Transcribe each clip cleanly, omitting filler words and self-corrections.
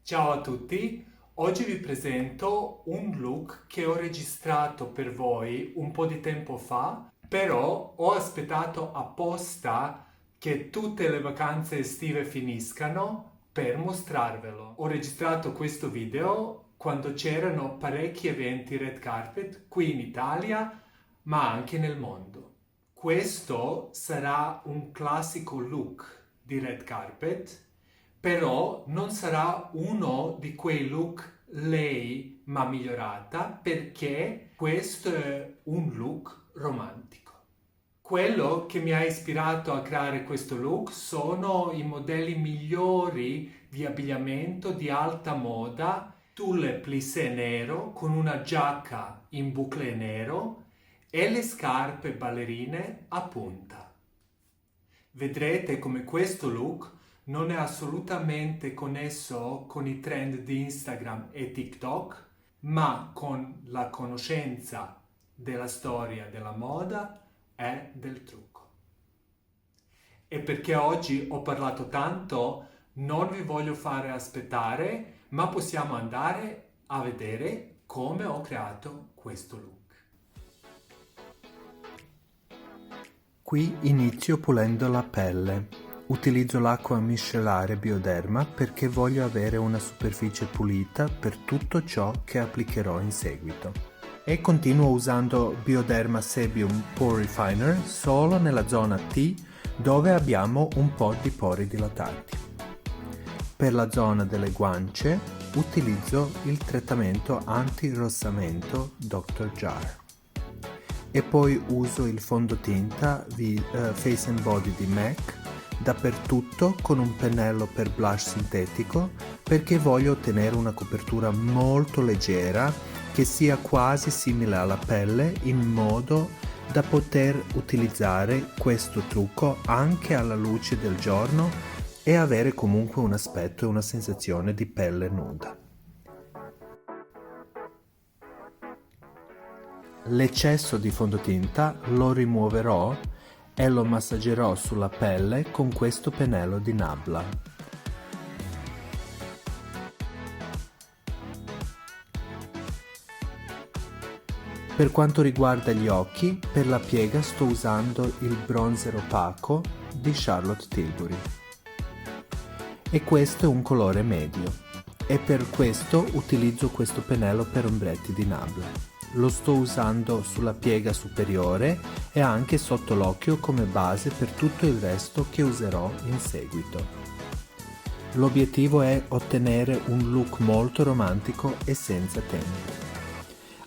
Ciao a tutti, oggi vi presento un look che ho registrato per voi un po' di tempo fa, però ho aspettato apposta che tutte le vacanze estive finiscano per mostrarvelo. Ho registrato questo video quando c'erano parecchi eventi red carpet qui in Italia, ma anche nel mondo. Questo sarà un classico look di red carpet, però non sarà uno di quei look lei ma migliorata, perché questo è un look romantico. Quello che mi ha ispirato a creare questo look sono i modelli migliori di abbigliamento di alta moda, tulle plissé nero con una giacca in bucle nero e le scarpe ballerine a punta. Vedrete come questo look non è assolutamente connesso con i trend di Instagram e TikTok, ma con la conoscenza della storia della moda e del trucco. E perché oggi ho parlato tanto, non vi voglio fare aspettare, ma possiamo andare a vedere come ho creato questo look. Qui inizio pulendo la pelle. Utilizzo l'acqua miscelare Bioderma perché voglio avere una superficie pulita per tutto ciò che applicherò in seguito. E continuo usando Bioderma Sebium Pore Refiner solo nella zona T dove abbiamo un po' di pori dilatati. Per la zona delle guance utilizzo il trattamento anti-rossamento Dr. Jar. E poi uso il fondotinta Face and Body di MAC dappertutto con un pennello per blush sintetico perché voglio ottenere una copertura molto leggera che sia quasi simile alla pelle in modo da poter utilizzare questo trucco anche alla luce del giorno e avere comunque un aspetto e una sensazione di pelle nuda. L'eccesso di fondotinta lo rimuoverò e lo massaggerò sulla pelle con questo pennello di Nabla. Per quanto riguarda gli occhi, per la piega sto usando il bronzer opaco di Charlotte Tilbury. E questo è un colore medio. E per questo utilizzo questo pennello per ombretti di Nabla. Lo sto usando sulla piega superiore e anche sotto l'occhio come base per tutto il resto che userò in seguito. L'obiettivo è ottenere un look molto romantico e senza tempo.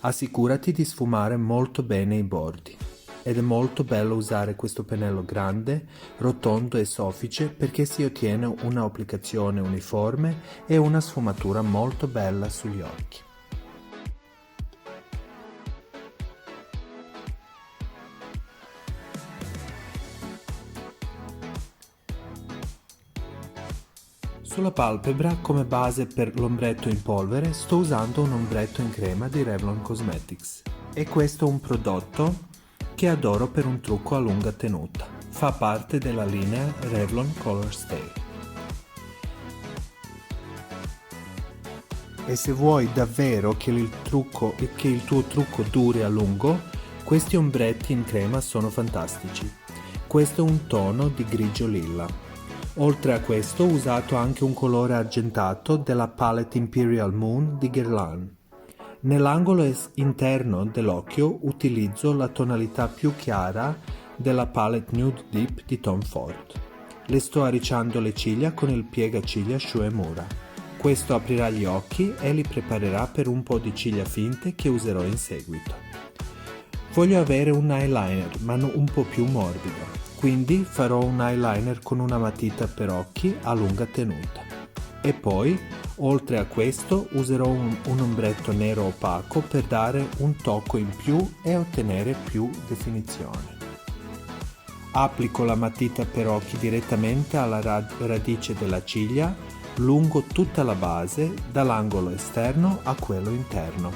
Assicurati di sfumare molto bene i bordi. Ed è molto bello usare questo pennello grande, rotondo e soffice perché si ottiene una applicazione uniforme e una sfumatura molto bella sugli occhi. Sulla palpebra, come base per l'ombretto in polvere, sto usando un ombretto in crema di Revlon Cosmetics. E questo è un prodotto che adoro per un trucco a lunga tenuta. Fa parte della linea Revlon Color Stay. E se vuoi davvero che il tuo trucco duri a lungo, questi ombretti in crema sono fantastici. Questo è un tono di grigio lilla. Oltre a questo ho usato anche un colore argentato della palette Imperial Moon di Guerlain. Nell'angolo interno dell'occhio utilizzo la tonalità più chiara della palette Nude Deep di Tom Ford. Le sto arricciando le ciglia con il piegaciglia Shuemura. Questo aprirà gli occhi e li preparerà per un po' di ciglia finte che userò in seguito. Voglio avere un eyeliner ma un po' più morbido. Quindi farò un eyeliner con una matita per occhi a lunga tenuta. E poi, oltre a questo, userò un ombretto nero opaco per dare un tocco in più e ottenere più definizione. Applico la matita per occhi direttamente alla radice della ciglia, lungo tutta la base, dall'angolo esterno a quello interno.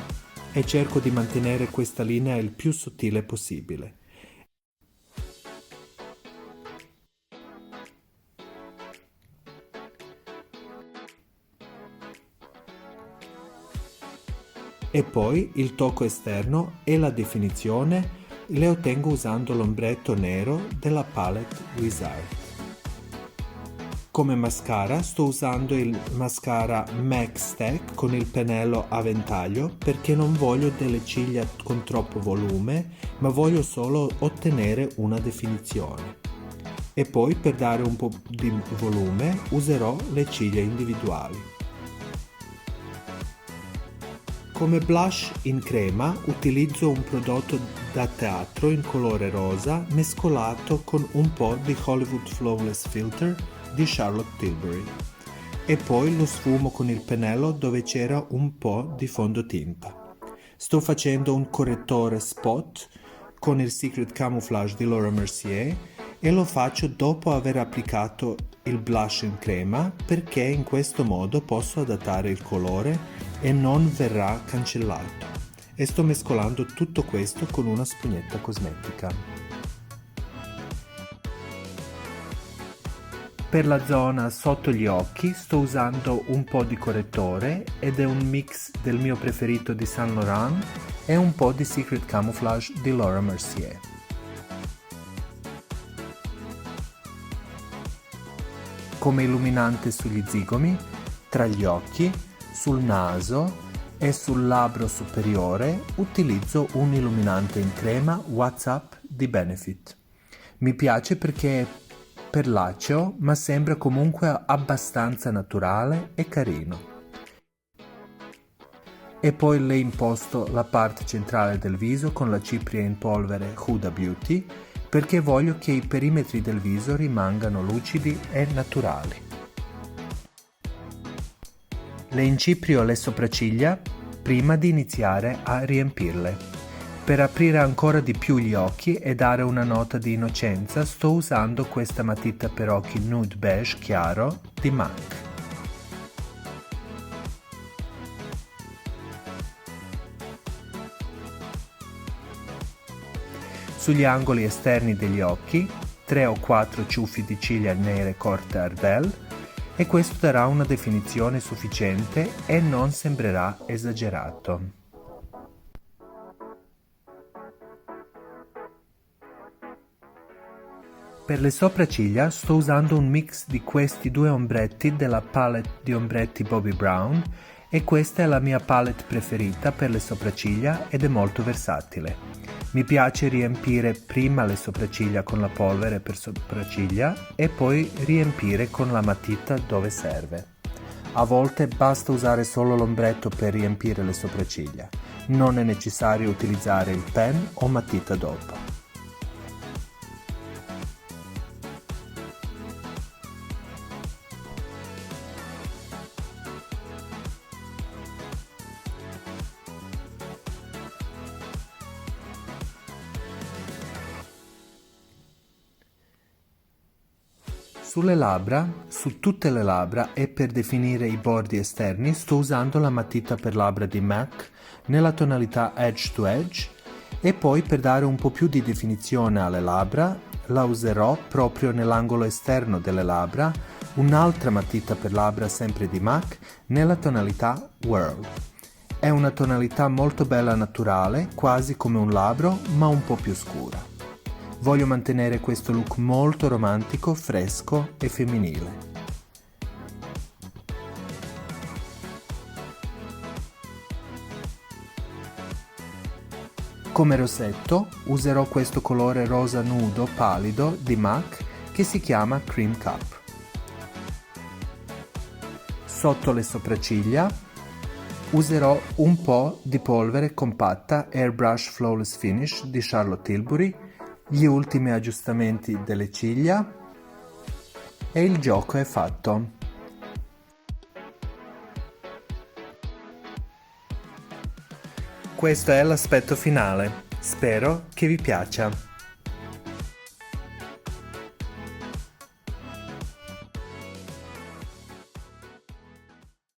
E cerco di mantenere questa linea il più sottile possibile. E poi il tocco esterno e la definizione le ottengo usando l'ombretto nero della palette Wizard. Come mascara sto usando il mascara MAC Stack con il pennello a ventaglio perché non voglio delle ciglia con troppo volume, ma voglio solo ottenere una definizione. E poi per dare un po' di volume userò le ciglia individuali. Come blush in crema utilizzo un prodotto da teatro in colore rosa mescolato con un po' di Hollywood Flawless Filter di Charlotte Tilbury e poi lo sfumo con il pennello dove c'era un po' di fondotinta. Sto facendo un correttore spot con il Secret Camouflage di Laura Mercier e lo faccio dopo aver applicato il blush in crema perché in questo modo posso adattare il colore e non verrà cancellato. E sto mescolando tutto questo con una spugnetta cosmetica. Per la zona sotto gli occhi sto usando un po' di correttore ed è un mix del mio preferito di Saint Laurent e un po' di Secret Camouflage di Laura Mercier. Come illuminante sugli zigomi, tra gli occhi, sul naso e sul labbro superiore utilizzo un illuminante in crema WhatsApp di Benefit. Mi piace perché è perlaceo ma sembra comunque abbastanza naturale e carino. E poi le imposto la parte centrale del viso con la cipria in polvere Huda Beauty perché voglio che i perimetri del viso rimangano lucidi e naturali. Le inciprio le sopracciglia prima di iniziare a riempirle. Per aprire ancora di più gli occhi e dare una nota di innocenza sto usando questa matita per occhi nude beige chiaro di MAC. Sugli angoli esterni degli occhi 3 o 4 ciuffi di ciglia nere corte Ardell e questo darà una definizione sufficiente e non sembrerà esagerato. Per le sopracciglia sto usando un mix di questi due ombretti della palette di ombretti Bobbi Brown e questa è la mia palette preferita per le sopracciglia ed è molto versatile. Mi piace riempire prima le sopracciglia con la polvere per sopracciglia e poi riempire con la matita dove serve. A volte basta usare solo l'ombretto per riempire le sopracciglia. Non è necessario utilizzare il pen o matita dopo. Sulle labbra, su tutte le labbra e per definire i bordi esterni sto usando la matita per labbra di MAC nella tonalità Edge to Edge e poi per dare un po' più di definizione alle labbra la userò proprio nell'angolo esterno delle labbra un'altra matita per labbra sempre di MAC nella tonalità World. È una tonalità molto bella naturale, quasi come un labbro ma un po' più scura. Voglio mantenere questo look molto romantico, fresco e femminile. Come rossetto userò questo colore rosa nudo pallido di MAC che si chiama Cream Cup. Sotto le sopracciglia userò un po' di polvere compatta Airbrush Flawless Finish di Charlotte Tilbury, gli ultimi aggiustamenti delle ciglia e il gioco è fatto. Questo è l'aspetto finale. Spero che vi piaccia.